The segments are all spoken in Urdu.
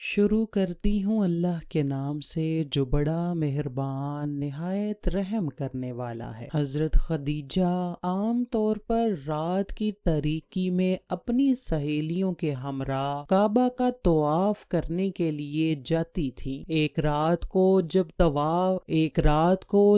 شروع کرتی ہوں اللہ کے نام سے جو بڑا مہربان نہایت رحم کرنے والا ہے۔ حضرت خدیجہ عام طور پر رات کی تاریکی میں اپنی سہیلیوں کے ہمراہ کعبہ کا طواف کرنے کے لیے جاتی تھیں۔ ایک رات کو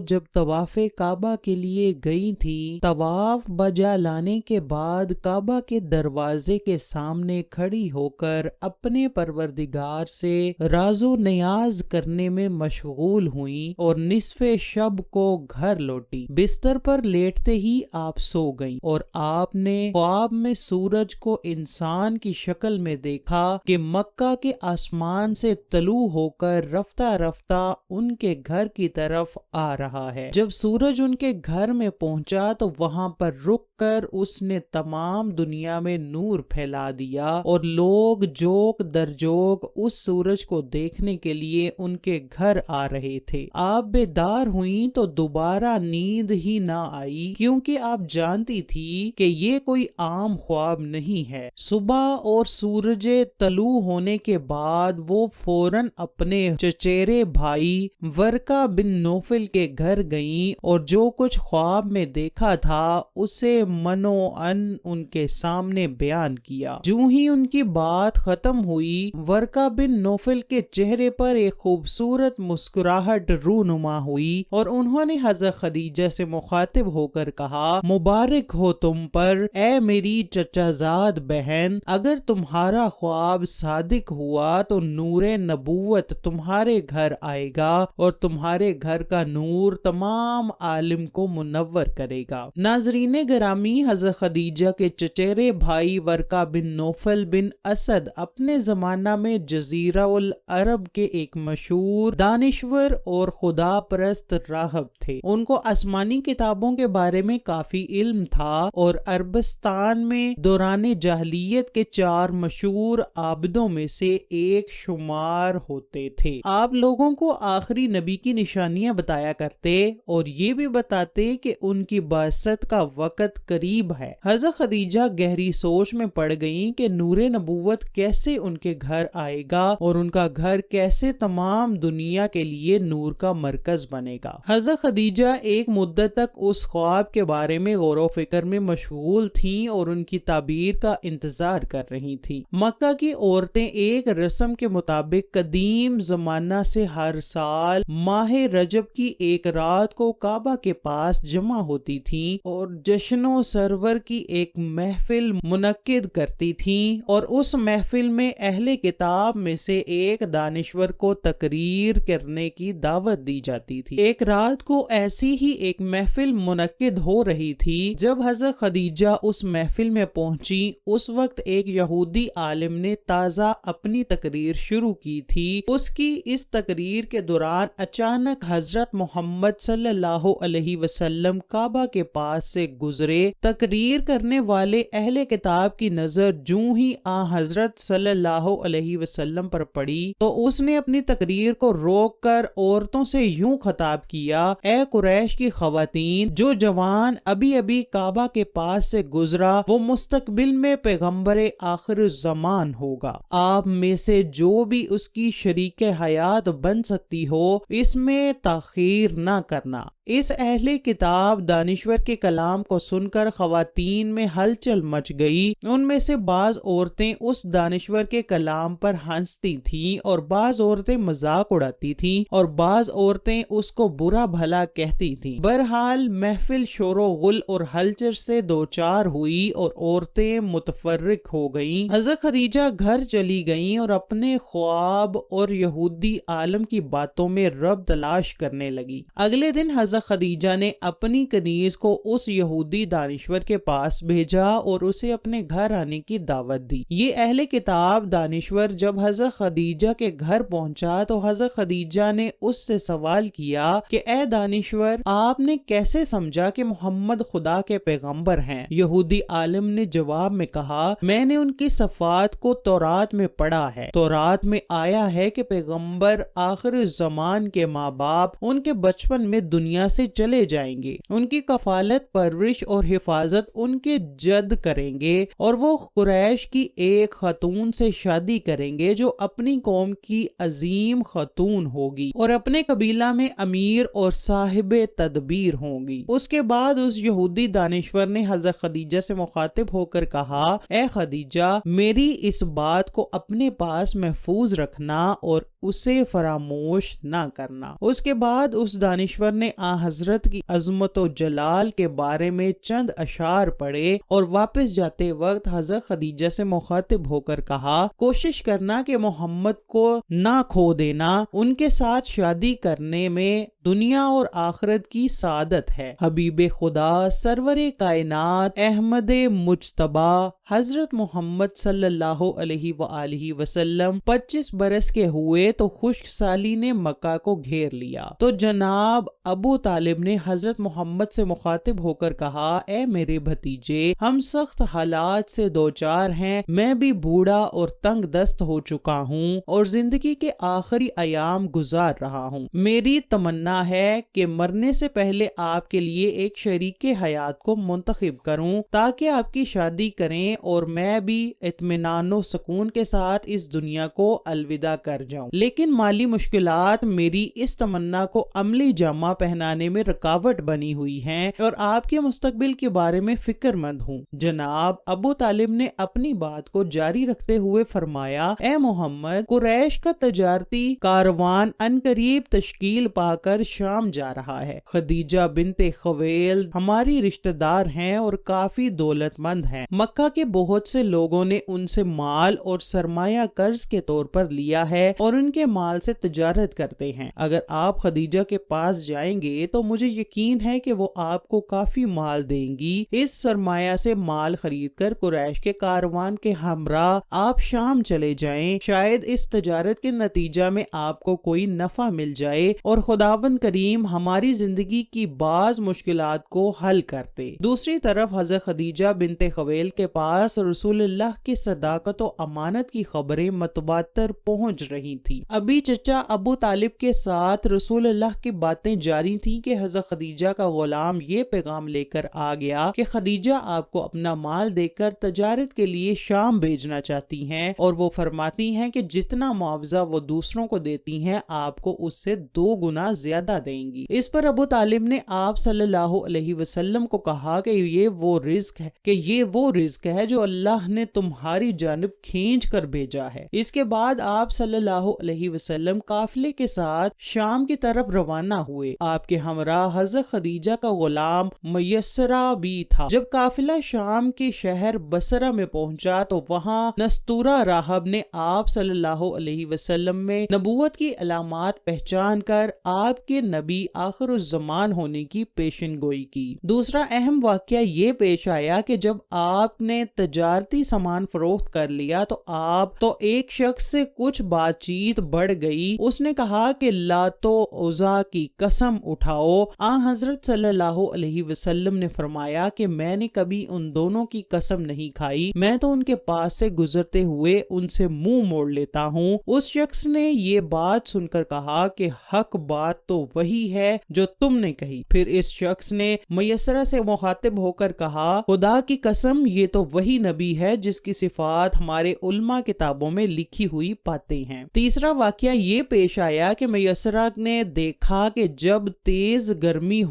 جب طواف کعبہ کے لیے گئی تھیں، طواف بجا لانے کے بعد کعبہ کے دروازے کے سامنے کھڑی ہو کر اپنے پروردگار سے راز و نیاز کرنے میں مشغول ہوئیں اور نصف شب کو گھر لوٹی۔ بستر پر لیٹتے ہی آپ سو گئیں اور آپ نے خواب میں سورج کو انسان کی شکل میں دیکھا کہ مکہ کے آسمان سے طلوع ہو کر رفتہ رفتہ ان کے گھر کی طرف آ رہا ہے۔ جب سورج ان کے گھر میں پہنچا تو وہاں پر رک کر اس نے تمام دنیا میں نور پھیلا دیا اور لوگ جوک در جوک اس سورج کو دیکھنے کے لیے ان کے گھر آ رہے تھے۔ آپ بیدار ہوئیں تو دوبارہ نیند ہی نہ آئی، کیونکہ آپ جانتی تھی کہ یہ کوئی عام خواب نہیں ہے۔ صبح اور سورج طلوع ہونے کے بعد وہ فوراً اپنے چچیرے بھائی ورقہ بن نوفل کے گھر گئیں اور جو کچھ خواب میں دیکھا تھا اسے منوعن ان کے سامنے بیان کیا۔ جو ہی ان کی بات ختم ہوئی، ورقہ بن نوفل کے چہرے پر ایک خوبصورت مسکراہٹ رونما ہوئی اور انہوں نے حضرت خدیجہ سے مخاطب ہو کر کہا، مبارک ہو تم پر اے میری چچا زاد بہن، اگر تمہارا خواب صادق ہوا تو نور نبوت تمہارے گھر آئے گا اور تمہارے گھر کا نور تمام عالم کو منور کرے گا۔ ناظرین گرامی، حضرت خدیجہ کے چچیرے بھائی ورقہ بن نوفل بن اسد اپنے زمانہ میں جزیرہ العرب کے ایک مشہور دانشور اور خدا پرست راہب تھے۔ ان کو آسمانی کتابوں کے بارے میں کافی علم تھا اور عربستان میں دوران جاہلیت کے 4 مشہور عابدوں میں سے ایک شمار ہوتے تھے۔ آپ لوگوں کو آخری نبی کی نشانیاں بتایا کرتے اور یہ بھی بتاتے کہ ان کی بعثت کا وقت قریب ہے۔ حضرت خدیجہ گہری سوچ میں پڑ گئیں کہ نور نبوت کیسے ان کے گھر آئے گا اور ان کا گھر کیسے تمام دنیا کے لیے نور کا مرکز بنے گا۔ حضرت خدیجہ ایک مدت تک اس خواب کے بارے میں غور و فکر میں مشغول تھیں اور ان کی تعبیر کا انتظار کر رہی تھیں۔ مکہ کی عورتیں ایک رسم کے مطابق قدیم زمانہ سے ہر سال ماہ رجب کی ایک رات کو کعبہ کے پاس جمع ہوتی تھیں اور جشن و سرور کی ایک محفل منعقد کرتی تھیں اور اس محفل میں اہل کتاب میں سے ایک دانشور کو تقریر کرنے کی دعوت دی جاتی تھی۔ ایک رات کو ایسی ہی ایک محفل منعقد ہو رہی تھی۔ جب حضرت خدیجہ اس محفل میں پہنچی، اس وقت ایک یہودی عالم نے تازہ اپنی تقریر شروع کی تھی۔ اس کی اس تقریر کے دوران اچانک حضرت محمد صلی اللہ علیہ وسلم کعبہ کے پاس سے گزرے۔ تقریر کرنے والے اہل کتاب کی نظر جوں ہی حضرت صلی اللہ علیہ وسلم پر پڑی تو اس نے اپنی تقریر کو روک کر عورتوں سے یوں خطاب کیا، اے قریش کی خواتین، جو جوان ابھی ابھی کعبہ کے پاس سے گزرا وہ مستقبل میں پیغمبر آخر الزمان ہوگا۔ آپ میں سے جو بھی اس کی شریک حیات بن سکتی ہو اس میں تاخیر نہ کرنا۔ اس اہل کتاب دانشور کے کلام کو سن کر خواتین میں ہلچل مچ گئی۔ ان میں سے بعض عورتیں اس دانشور کے کلام پر ہنستی تھیں اور بعض عورتیں مذاق اڑاتی تھیں اور بعض عورتیں اس کو برا بھلا کہتی تھیں۔ بہرحال محفل شور و غل اور ہلچل سے دوچار ہوئی اور عورتیں متفرق ہو گئیں۔ حضرت خدیجہ گھر چلی گئیں اور اپنے خواب اور یہودی عالم کی باتوں میں رب تلاش کرنے لگی۔ اگلے دن حضرت خدیجہ نے اپنی کنیز کو اس یہودی دانشور کے پاس بھیجا اور اسے اپنے گھر آنے کی دعوت دی۔ یہ اہل کتاب دانشور جب حضرت خدیجہ کے گھر پہنچا تو حضرت خدیجہ نے اس سے سوال کیا کہ اے دانشور، آپ نے کیسے سمجھا کہ محمد خدا کے پیغمبر ہیں؟ یہودی عالم نے جواب میں کہا، میں نے ان کی صفات کو تورات میں پڑھا ہے۔ تورات میں آیا ہے کہ پیغمبر آخر الزمان کے ماں باپ ان کے بچپن میں دنیا سے چلے جائیں گے۔ ان کی کفالت، پرورش اور حفاظت ان کے جد کریں گے اور وہ قریش کی ایک خاتون سے شادی کریں گے جو اپنی قوم کی عظیم خاتون ہوگی اور اپنے قبیلہ میں امیر اور صاحب تدبیر ہوں گی۔ اس کے بعد اس یہودی دانشور نے حضرت خدیجہ سے مخاطب ہو کر کہا، اے خدیجہ، میری اس بات کو اپنے پاس محفوظ رکھنا اور اسے فراموش نہ کرنا۔ اس کے بعد اس دانشور نے حضرت کی عظمت و جلال کے بارے میں چند اشعار پڑھے اور واپس جاتے وقت حضرت خدیجہ سے مخاطب ہو کر کہا، کوشش کرنا کہ محمد کو نہ کھو دینا، ان کے ساتھ شادی کرنے میں دنیا اور آخرت کی سعادت ہے۔ حبیب خدا، سرور کائنات، احمد مجتبی حضرت محمد صلی اللہ علیہ وآلہ وسلم 25 برس کے ہوئے تو خشک سالی نے مکہ کو گھیر لیا، تو جناب ابو طالب نے حضرت محمد سے مخاطب ہو کر کہا، اے میرے بھتیجے، ہم سخت حالات سے دوچار ہیں، میں بھی بوڑھا اور تنگ دست ہو چکا ہوں اور زندگی کے آخری ایام گزار رہا ہوں۔ میری تمنا ہے کہ مرنے سے پہلے آپ کے لیے ایک شریک حیات کو منتخب کروں تاکہ آپ کی شادی کریں اور میں بھی اطمینان و سکون کے ساتھ اس دنیا کو الوداع کر جاؤں، لیکن مالی مشکلات میری اس تمنا کو عملی جامہ پہنانے میں رکاوٹ بنی ہوئی ہیں اور آپ کے مستقبل کے بارے میں فکر مند ہوں۔ جناب ابو طالب نے اپنی بات کو جاری رکھتے ہوئے فرمایا، اے محمد، قریش کا تجارتی کاروان عنقریب تشکیل پا کر شام جا رہا ہے۔ خدیجہ بنت خویلد ہماری رشتہ دار ہیں اور کافی دولت مند ہیں۔ مکہ کے بہت سے لوگوں نے ان سے مال اور سرمایہ قرض کے طور پر لیا ہے اور ان کے مال سے تجارت کرتے ہیں۔ اگر آپ خدیجہ کے پاس جائیں گے تو مجھے یقین ہے کہ وہ آپ کو کافی مال دیں گی۔ اس سرمایہ سے مال خرید کر قریش کے کاروان کے ہمراہ آپ شام چلے جائیں، شاید اس تجارت کے نتیجہ میں آپ کو کوئی نفع مل جائے اور خداوند کریم ہماری زندگی کی بعض مشکلات کو حل کرتے۔ دوسری طرف حضرت خدیجہ بنت خویلد کے پاس رسول اللہ کی صداقت و امانت کی خبریں متواتر پہنچ رہی تھی۔ ابھی چچا ابو طالب کے ساتھ رسول اللہ کی باتیں جاری تھیں کہ حضرت خدیجہ کا غلام یہ پیغام لے کر آ گیا کہ خدیجہ آپ کو اپنا مال دے کر تجارت کے لیے شام بھیجنا چاہتی ہیں اور وہ فرماتی ہیں کہ جتنا معاوضہ وہ دوسروں کو دیتی ہیں آپ کو اس سے 2 گنا زیادہ دیں گی۔ اس پر ابو طالب نے آپ صلی اللہ علیہ وسلم کو کہا کہ یہ وہ رزق ہے جو اللہ نے تمہاری جانب کھینچ کر بھیجا ہے۔ اس کے بعد آپ صلی اللہ علیہ وسلم قافلے کے ساتھ شام کی طرف روانہ ہوئے۔ آپ کے ہمراہ حضرت خدیجہ کا غلام میسرہ بھی تھا۔ جب قافلہ شام کے شہر بصرہ میں پہنچا تو وہاں نستورہ راہب نے آپ صلی اللہ علیہ وسلم میں نبوت کی علامات پہچان کر آپ کے نبی آخر الزمان ہونے کی پیشن گوئی کی۔ دوسرا اہم واقعہ یہ پیش آیا کہ جب آپ نے تجارتی سامان فروخت کر لیا تو ایک شخص سے کچھ بات چیت بڑھ گئی۔ اس نے کہا کہ لات و عزا کی قسم اٹھاؤ۔ حضرت صلی اللہ علیہ وسلم نے فرمایا کہ میں نے کبھی ان دونوں کی قسم نہیں کھائی، میں تو ان کے پاس سے گزرتے ہوئے ان سے منہ موڑ لیتا ہوں۔ اس شخص نے یہ بات سن کر کہا کہ حق بات تو وہی ہے جو تم نے کہی۔ پھر اس شخص نے میسرہ سے مخاطب ہو کر کہا، خدا کی قسم، یہ تو وہی نبی ہے جس کی صفات ہمارے علماء کتابوں میں لکھی ہوئی پاتے ہیں۔ تیسرا واقعہ یہ پیش آیا کہ میسرہ نے دیکھا کہ جب تیز گرمی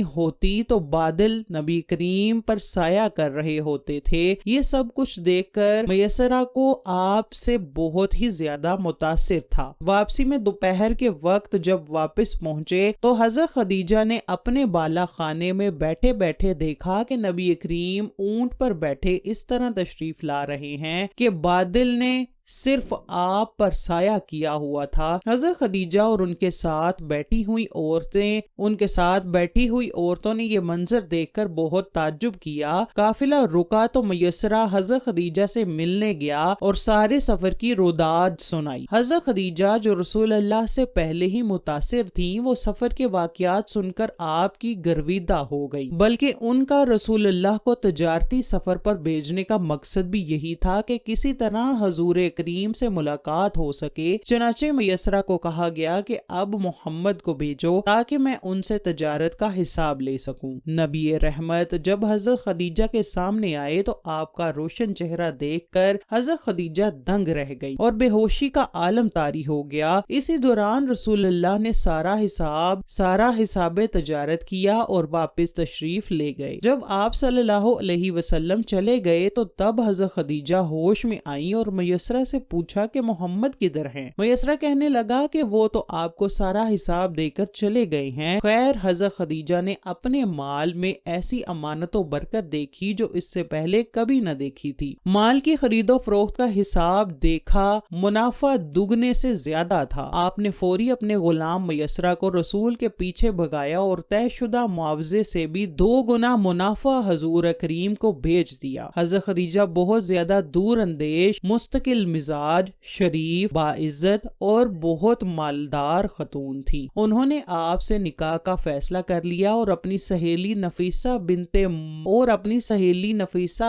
ہوتی تو بادل نبی کریم پر سایہ کر رہے ہوتے تھے۔ یہ سب کچھ دیکھ کر میسرہ کو آپ سے بہت ہی زیادہ متاثر تھا۔ واپسی میں دوپہر کے وقت جب واپس پہنچے تو حضرت خدیجہ نے اپنے بالا خانے میں بیٹھے بیٹھے دیکھا کہ نبی کریم اونٹ پر بیٹھے اس طرح تشریف لا رہے ہیں کہ بادل نے صرف آپ پر سایہ کیا ہوا تھا۔ حضرت خدیجہ اور ان کے ساتھ بیٹھی ہوئی عورتوں نے یہ منظر دیکھ کر بہت تعجب کیا۔ قافلہ رکا تو میسرہ حضرت خدیجہ سے ملنے گیا اور سارے سفر کی روداد سنائی۔ حضرت خدیجہ جو رسول اللہ سے پہلے ہی متاثر تھیں، وہ سفر کے واقعات سن کر آپ کی گرویدہ ہو گئی، بلکہ ان کا رسول اللہ کو تجارتی سفر پر بھیجنے کا مقصد بھی یہی تھا کہ کسی طرح حضور کریم سے ملاقات ہو سکے، چنانچہ میسرہ کو کہا گیا کہ اب محمد کو بھیجو تاکہ میں ان سے تجارت کا حساب لے سکوں۔ نبی رحمت جب حضرت خدیجہ کے سامنے آئے تو آپ کا روشن چہرہ دیکھ کر حضرت خدیجہ دنگ رہ گئی اور بے ہوشی کا عالم طاری ہو گیا۔ اسی دوران رسول اللہ نے سارا حساب تجارت کیا اور واپس تشریف لے گئے۔ جب آپ صلی اللہ علیہ وسلم چلے گئے تو تب حضرت خدیجہ ہوش میں آئیں اور میسرہ سے پوچھا کہ محمد کدھر ہیں؟ میسرہ کہنے لگا کہ وہ تو آپ کو سارا حساب دے کر چلے گئے ہیں۔ خیر، حضرت خدیجہ نے اپنے مال میں ایسی امانت و برکت دیکھی جو اس سے پہلے کبھی نہ دیکھی تھی۔ مال کی خرید و فروخت کا حساب دیکھا، منافع دگنے سے زیادہ تھا۔ آپ نے فوری اپنے غلام میسرہ کو رسول کے پیچھے بھگایا اور طے شدہ معاوضے سے بھی 2 گنا منافع حضور کریم کو بھیج دیا۔ حضرت خدیجہ بہت زیادہ دور اندیش، مستقل مزاج، شریف، باعزت اور بہت مالدار خاتون تھی۔ انہوں نے آپ سے نکاح کا فیصلہ کر لیا اور اپنی سہیلی نفیسہ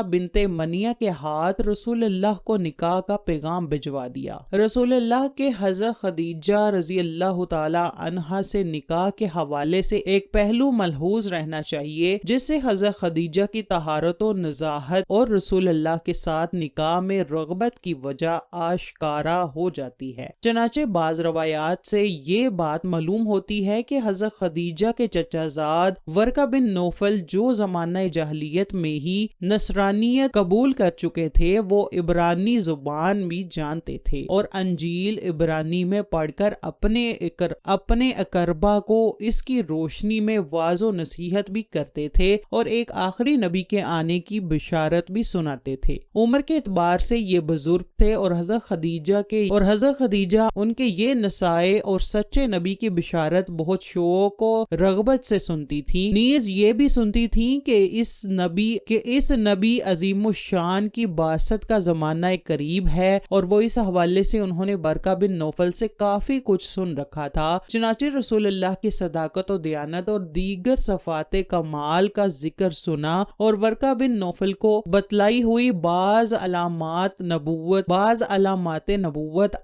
بنت منیہ کے ہاتھ رسول اللہ کو نکاح کا پیغام بھجوا دیا۔ رسول اللہ کے حضرت خدیجہ رضی اللہ تعالی عنہا سے نکاح کے حوالے سے ایک پہلو ملحوظ رہنا چاہیے جس سے حضرت خدیجہ کی طہارت و نزاہت اور رسول اللہ کے ساتھ نکاح میں رغبت کی وجہ آشکارا ہو جاتی ہے۔ چنانچہ بعض روایات سے یہ بات معلوم ہوتی ہے کہ حضرت خدیجہ کے چچا زاد ورقہ بن نوفل جو زمانہ جاہلیت میں ہی نصرانیت قبول کر چکے تھے، وہ عبرانی زبان بھی جانتے تھے اور انجیل عبرانی میں پڑھ کر اپنے اقربا کو اس کی روشنی میں واعظ و نصیحت بھی کرتے تھے اور ایک آخری نبی کے آنے کی بشارت بھی سناتے تھے۔ عمر کے اعتبار سے یہ بزرگ تھے اور حضرت خدیجہ ان کے یہ نصائح اور سچے نبی کی بشارت بہت شوق و رغبت سے سنتی تھی۔ نیز یہ بھی سنتی تھی کہ اس نبی عظیم الشان کی بعثت کا زمانہ قریب ہے اور وہ اس حوالے سے انہوں نے ورقہ بن نوفل سے کافی کچھ سن رکھا تھا۔ چنانچہ رسول اللہ کی صداقت و دیانت اور دیگر صفات کمال کا ذکر سنا اور ورقہ بن نوفل کو بتلائی ہوئی بعض علامات نبوت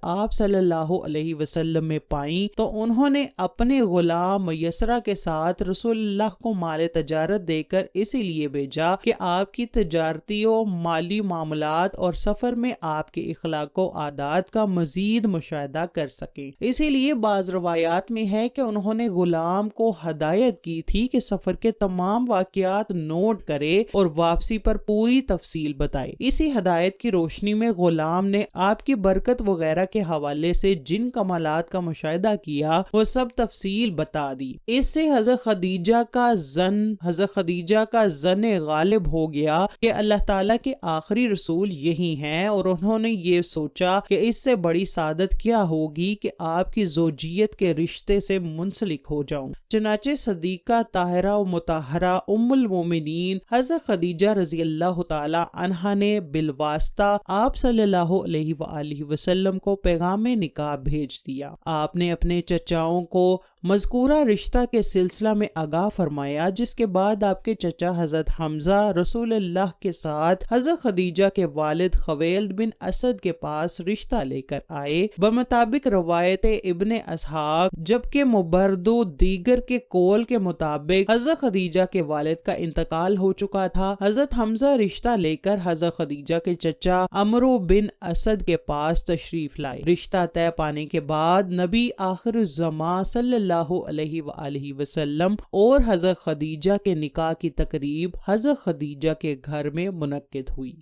آپ صلی اللہ علیہ وسلم میں پائیں تو انہوں نے اپنے غلام میسرہ کے ساتھ رسول اللہ کو مال تجارت دے کر اسی لیے بھیجا کہ آپ کی تجارتی و مالی معاملات اور سفر میں آپ کے اخلاق و عادات کا مزید مشاہدہ کر سکیں۔ اسی لیے بعض روایات میں ہے کہ انہوں نے غلام کو ہدایت کی تھی کہ سفر کے تمام واقعات نوٹ کرے اور واپسی پر پوری تفصیل بتائے۔ اسی ہدایت کی روشنی میں غلام نے آپ کی برکت وغیرہ کے حوالے سے جن کمالات کا مشاہدہ کیا وہ سب تفصیل بتا دی۔ اس سے حضرت خدیجہ کا ظن غالب ہو گیا کہ اللہ تعالیٰ کے آخری رسول یہی ہیں اور انہوں نے یہ سوچا کہ اس سے بڑی سعادت کیا ہوگی کہ آپ کی زوجیت کے رشتے سے منسلک ہو جاؤں۔ چنانچہ صدیقہ طاہرہ و مطہرہ ام المومنین حضرت خدیجہ رضی اللہ تعالی عنہا نے بالواسطہ آپ صلی اللہ علیہ وآلہ وسلم کو پیغام نکاح بھیج دیا۔ آپ نے اپنے چچاؤں کو مذکورہ رشتہ کے سلسلہ میں آگاہ فرمایا، جس کے بعد آپ کے چچا حضرت حمزہ رسول اللہ کے ساتھ حضرت خدیجہ کے والد خویلد بن اسد کے پاس رشتہ لے کر آئے۔ بمطابق روایت ابن اسحاق، جبکہ مبردو دیگر کے قول کے مطابق حضرت خدیجہ کے والد کا انتقال ہو چکا تھا، حضرت حمزہ رشتہ لے کر حضرت خدیجہ کے چچا عمرو بن اسد کے پاس تشریف لائے۔ رشتہ طے پانے کے بعد نبی آخر الزماں صلی اللہ علیہ وآلہ وسلم اور حضرت خدیجہ کے نکاح کی تقریب حضرت خدیجہ کے گھر میں منعقد ہوئی۔